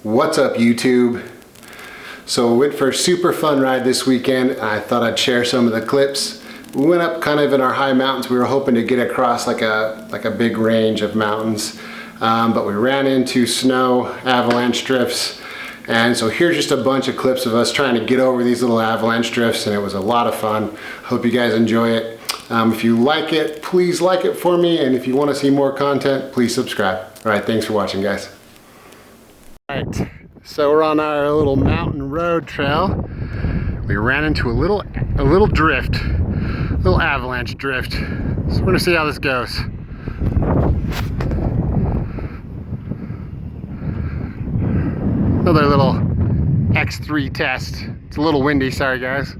What's up, YouTube? So we went for a super fun ride this weekend. I thought I'd share some of the clips. We went up kind of in our high mountains. We were hoping to get across like a big range of mountains, but we ran into snow, avalanche drifts, and so here's just a bunch of clips of us trying to get over these little avalanche drifts, and it was a lot of fun. Hope you guys enjoy it. If you like it, please like it for me, and if you want to see more content, please subscribe. All right, thanks for watching, guys. All right, so we're on our little mountain road trail. We ran into a little drift, a little avalanche drift. So we're gonna see how this goes. Another little X3 test. It's a little windy, sorry guys.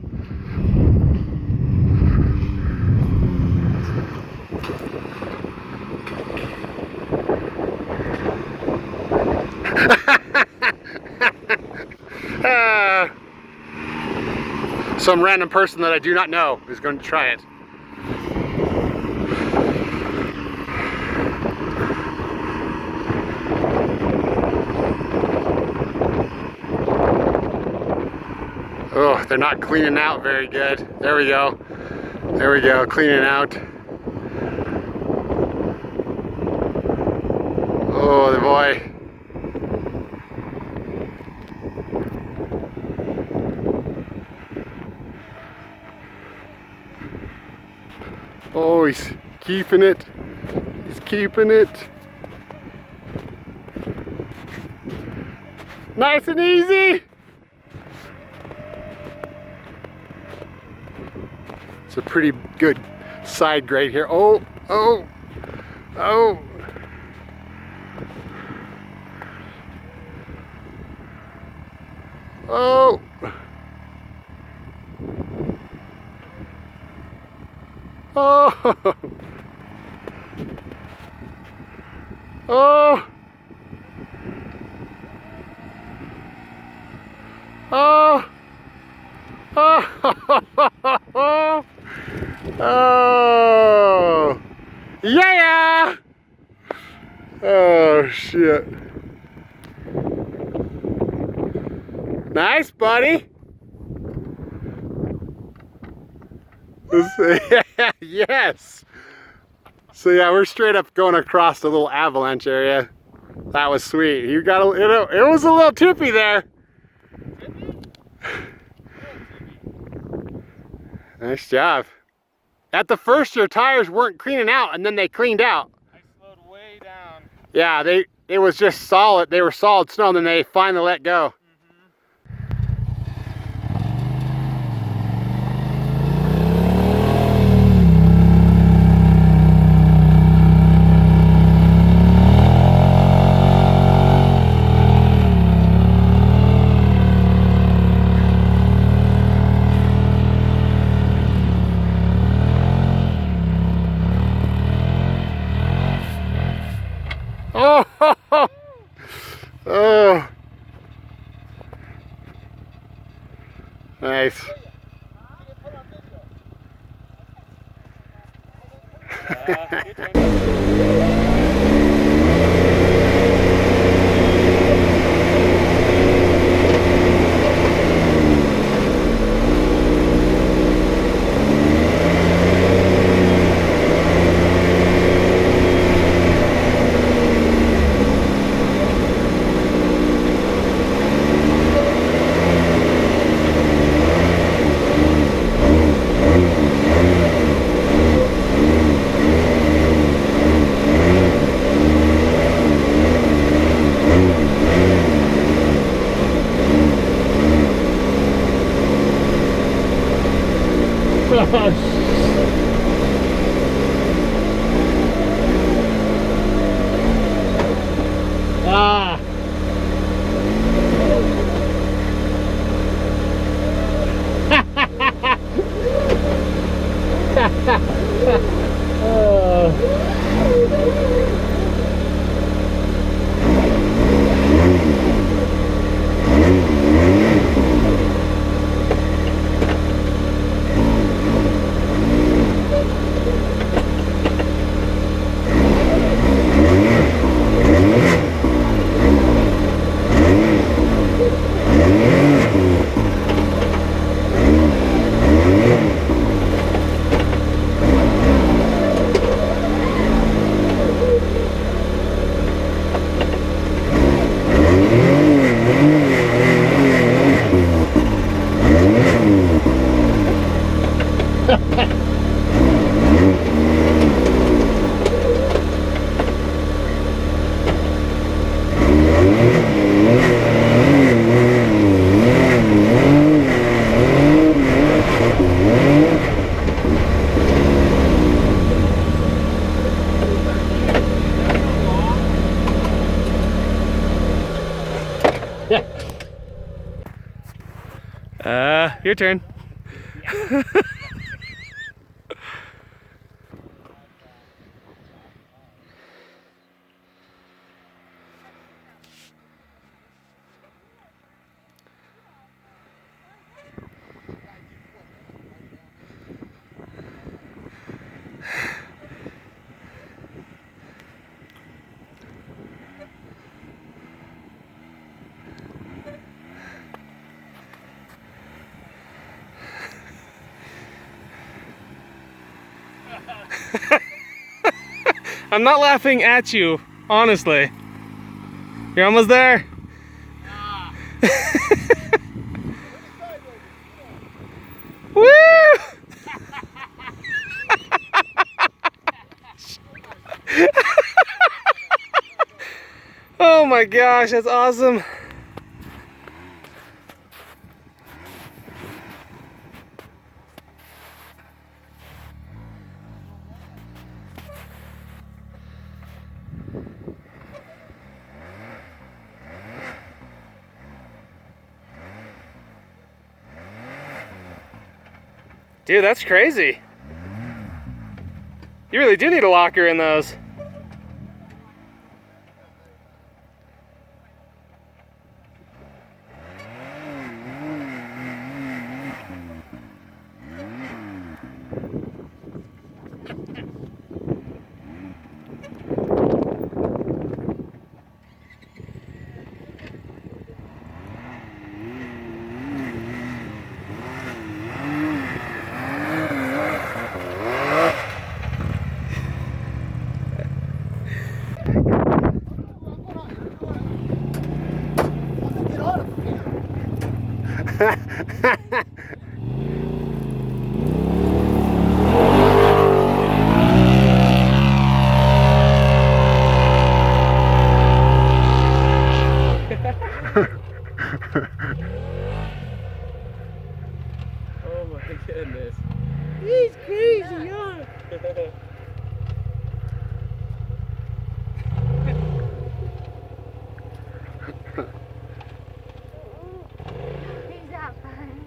Some random person that I do not know is going to try it. Oh, they're not cleaning out very good. There we go. There we go, cleaning out. Oh, the boy. Oh, he's keeping it. He's keeping it. Nice and easy. It's a pretty good side grade here. Oh, oh, oh. Oh. Oh! Oh! Oh! Oh! Oh! Yeah! Oh shit! Nice, buddy. Yes. So yeah, we're straight up going across the little avalanche area. That was sweet. You got a, it was a little tippy there. Nice job. At the first, your tires weren't cleaning out, and then they cleaned out. I slowed way down. Yeah, it was just solid. They were solid snow, and then they finally let go. Oh, oh, nice. Ah. Your turn. I'm not laughing at you, honestly. You're almost there. Woo! Oh my gosh, that's awesome. Dude, that's crazy. You really do need a locker in those. Oh my goodness. He's crazy, yeah. He's out fun.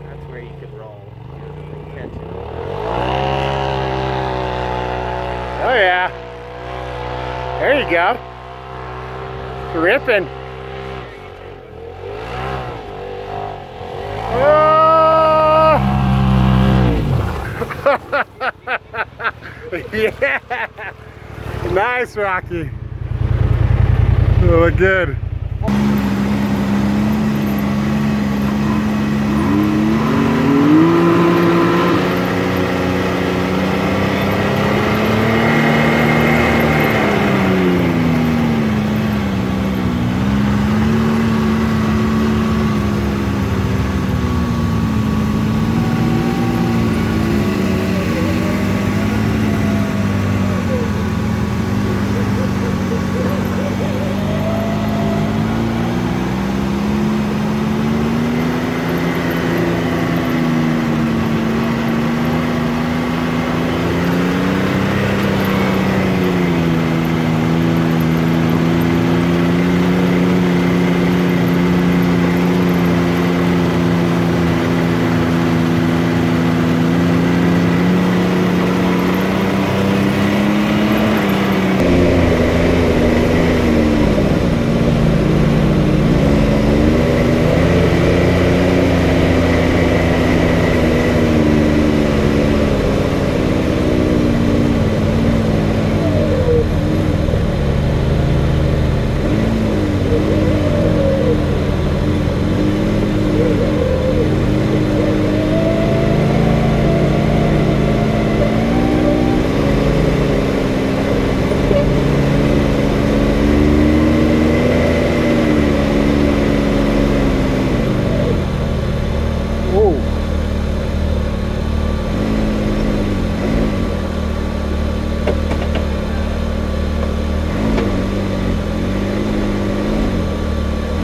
That's where you could roll. Oh yeah. There you go. Ripping. Oh! Yeah. Nice, Rocky. Oh, good.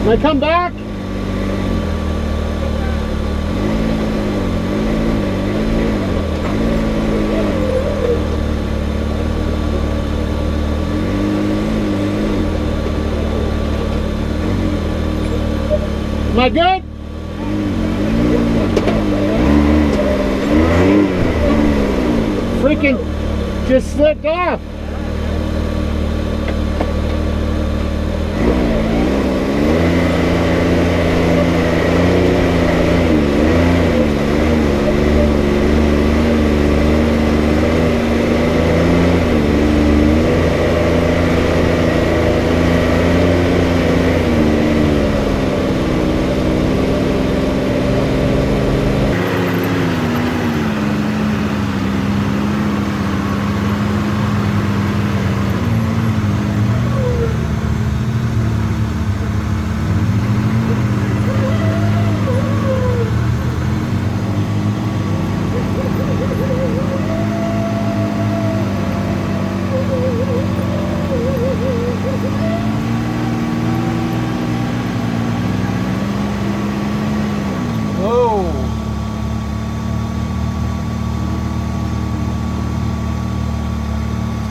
Can I come back? I good? Freaking just slipped off.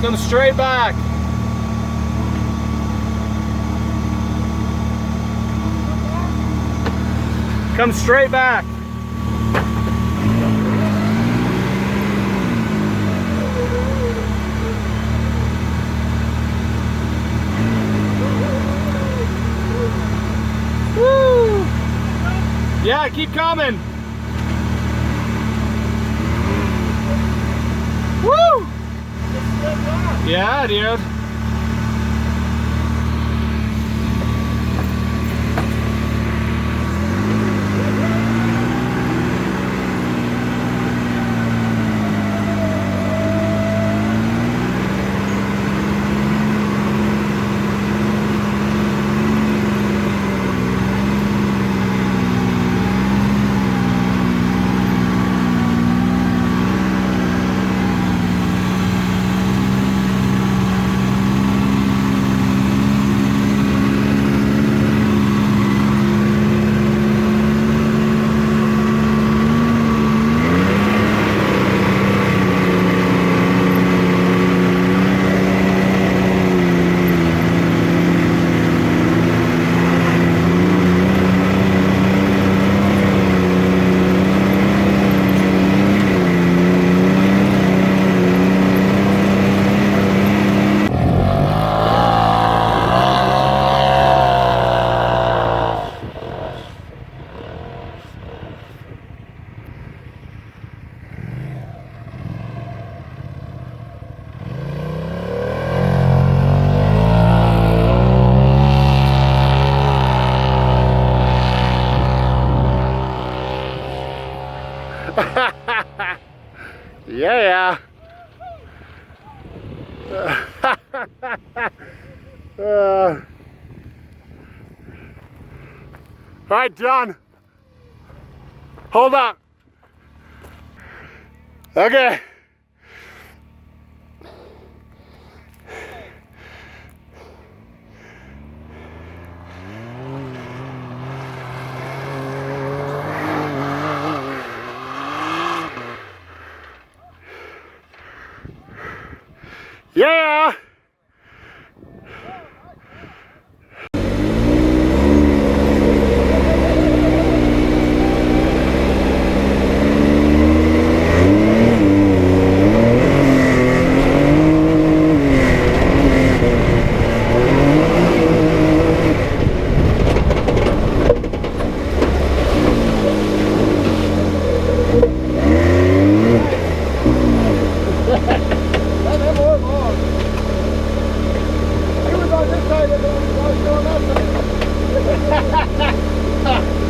Come straight back. Come straight back. Woo! Yeah, keep coming. Woo! Yeah, dude. Yeah. All right, John. Hold on. Okay. Yeah.